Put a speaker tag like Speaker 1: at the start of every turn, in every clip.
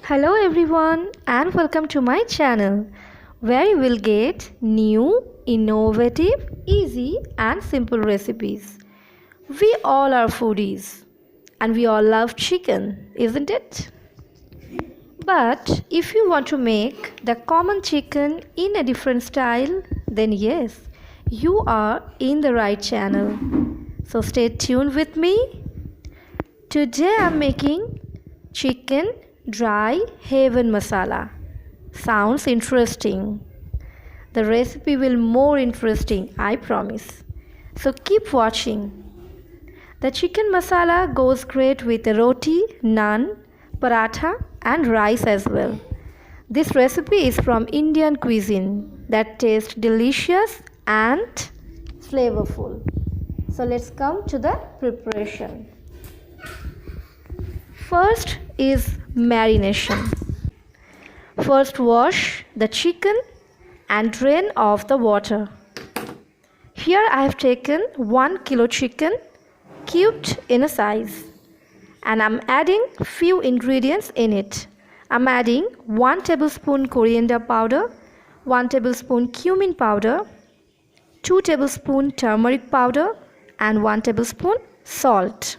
Speaker 1: Hello everyone and welcome to my channel where you will get new, innovative, easy and simple recipes. We all are foodies and we all love chicken, isn't it? But if you want to make the common chicken in a different style, then yes, you are in the right channel. So stay tuned with me. Today I'm making chicken dry heaven masala. Sounds interesting. The recipe will more interesting, I promise. So keep watching. The chicken masala goes great with roti, naan, paratha and rice as well. This recipe is from Indian cuisine that tastes delicious and flavorful. So let's come to the preparation. First is marination. First wash the chicken and drain off the water. Here I have taken 1 kilo chicken cubed in a size and I'm adding few ingredients in it. I'm adding 1 tablespoon coriander powder, 1 tablespoon cumin powder, 2 tablespoon turmeric powder and 1 tablespoon salt.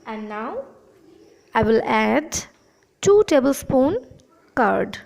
Speaker 1: And now I will add 2 tablespoon curd.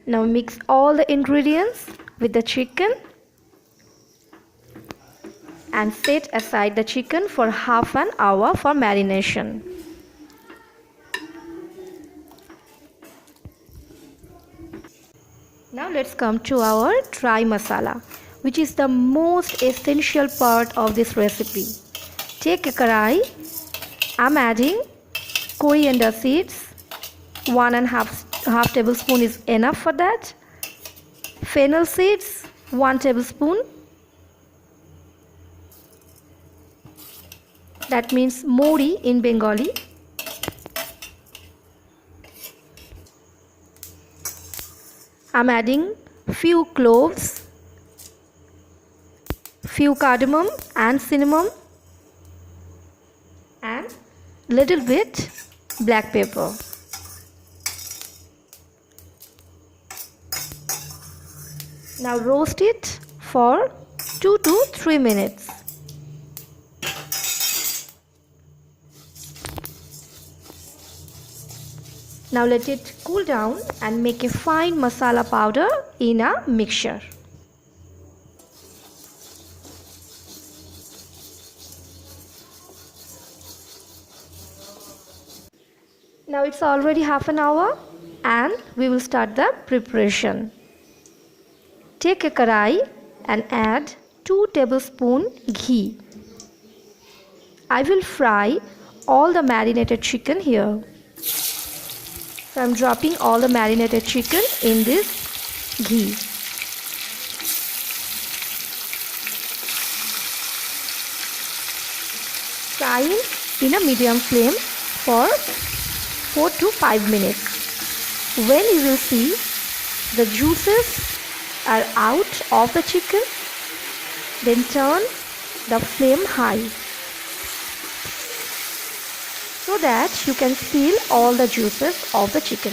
Speaker 1: Now mix all the ingredients with the chicken and set aside the chicken for half an hour for marination. Now let's come to our dry masala, which is the most essential part of this recipe. Take a karai. I'm adding coriander seeds. 1.5 tablespoon is enough for that. Fennel seeds, 1 tablespoon. That means mori in Bengali. I'm adding few cloves, few cardamom and cinnamon and little bit black pepper. Now roast it for 2 to 3 minutes. Now let it cool down and make a fine masala powder in a mixture. Now it's already half an hour and we will start the preparation. Take a karai and add 2 tablespoons ghee. I will fry all the marinated chicken here. So I'm dropping all the marinated chicken in this ghee. Frying in a medium flame for 4 to 5 minutes. When you will see the juices are out of the chicken, then turn the flame high so that you can peel all the juices of the chicken.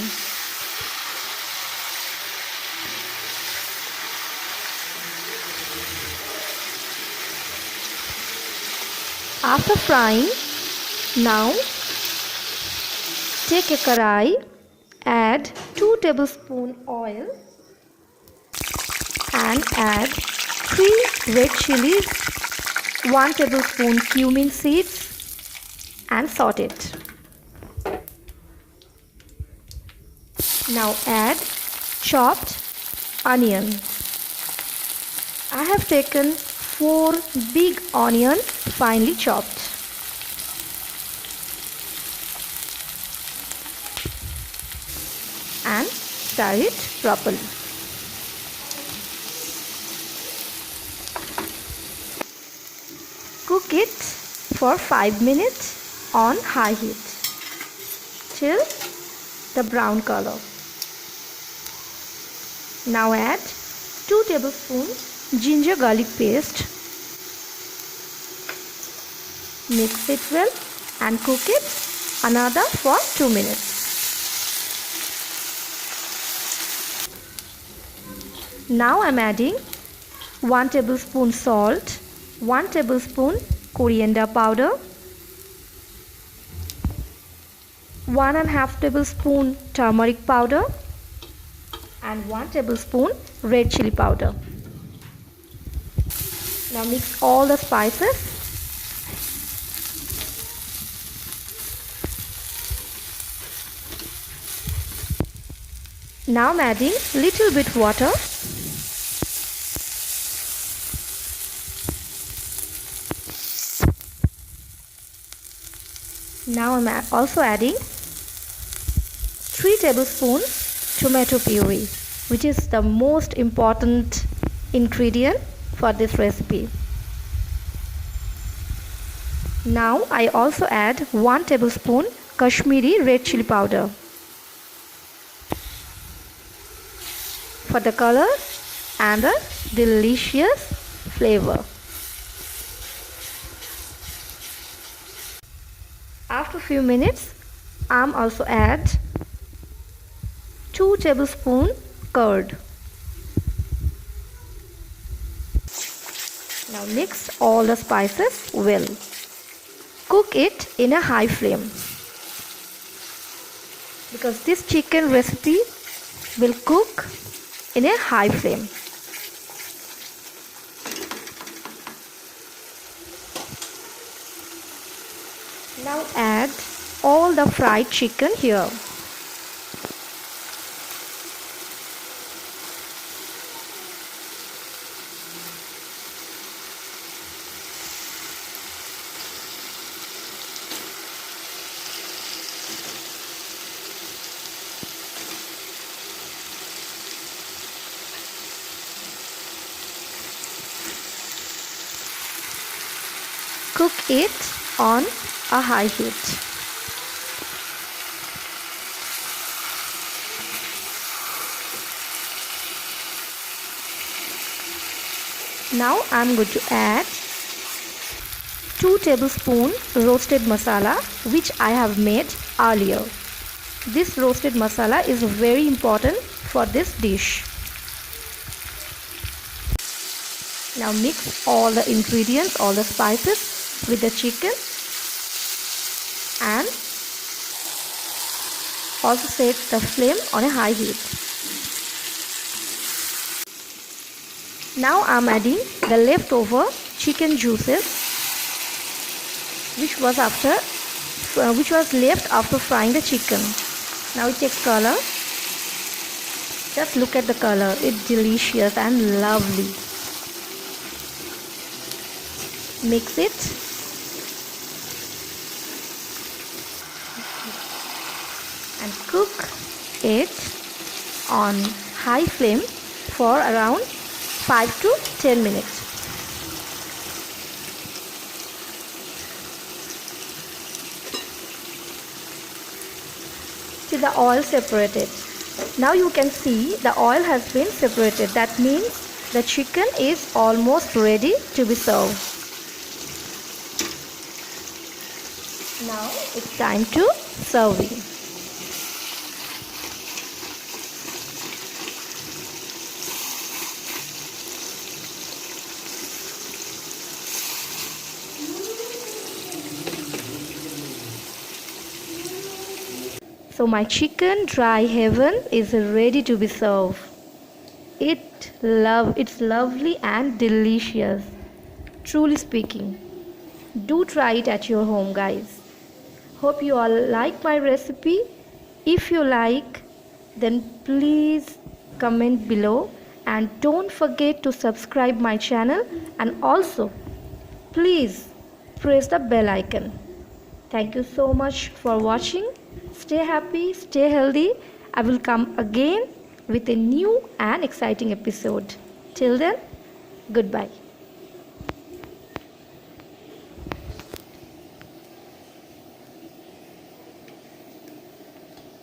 Speaker 1: After frying, now take a karai, add 2 tablespoons oil and add 3 red chilies, 1 tablespoon cumin seeds and saute it. Now add chopped onion. I have taken 4 big onions finely chopped. And stir it properly. Cook it for 5 minutes on high heat. till the brown color. Now add 2 tablespoons ginger garlic paste. Mix it well and cook it another for 2 minutes. Now I am adding 1 tablespoon salt, 1 tablespoon coriander powder, 1.5 tablespoon turmeric powder and 1 tablespoon red chili powder. Now mix all the spices. Now I'm adding little bit water. Now I'm also adding 3 tablespoons tomato puree, which is the most important ingredient for this recipe. Now I also add 1 tablespoon Kashmiri red chili powder for the color and the delicious flavor. After a few minutes, I'm also add 2 tablespoons curd. Now mix all the spices well. Cook it in a high flame because this chicken recipe will cook in a high flame. Now add all the fried chicken here. Cook it on a high heat. Now I'm going to add 2 tablespoons roasted masala, which I have made earlier. This roasted masala is very important for this dish. Now mix all the ingredients, all the spices with the chicken and also set the flame on a high heat. Now I am adding the leftover chicken juices which was left after frying the chicken. Now it takes color. Just look at the color. It's delicious and lovely. Mix it. And cook it on high flame for around 5 to 10 minutes. Till the oil separated. Now you can see the oil has been separated. That means the chicken is almost ready to be served. Now it's time to serve it. So my chicken dry heaven is ready to be served. It's lovely and delicious. Truly speaking. Do try it at your home, guys. Hope you all like my recipe. If you like, then please comment below and don't forget to subscribe my channel and also please press the bell icon. Thank you so much for watching. Stay happy, stay healthy. I will come again with a new and exciting episode. Till then, goodbye.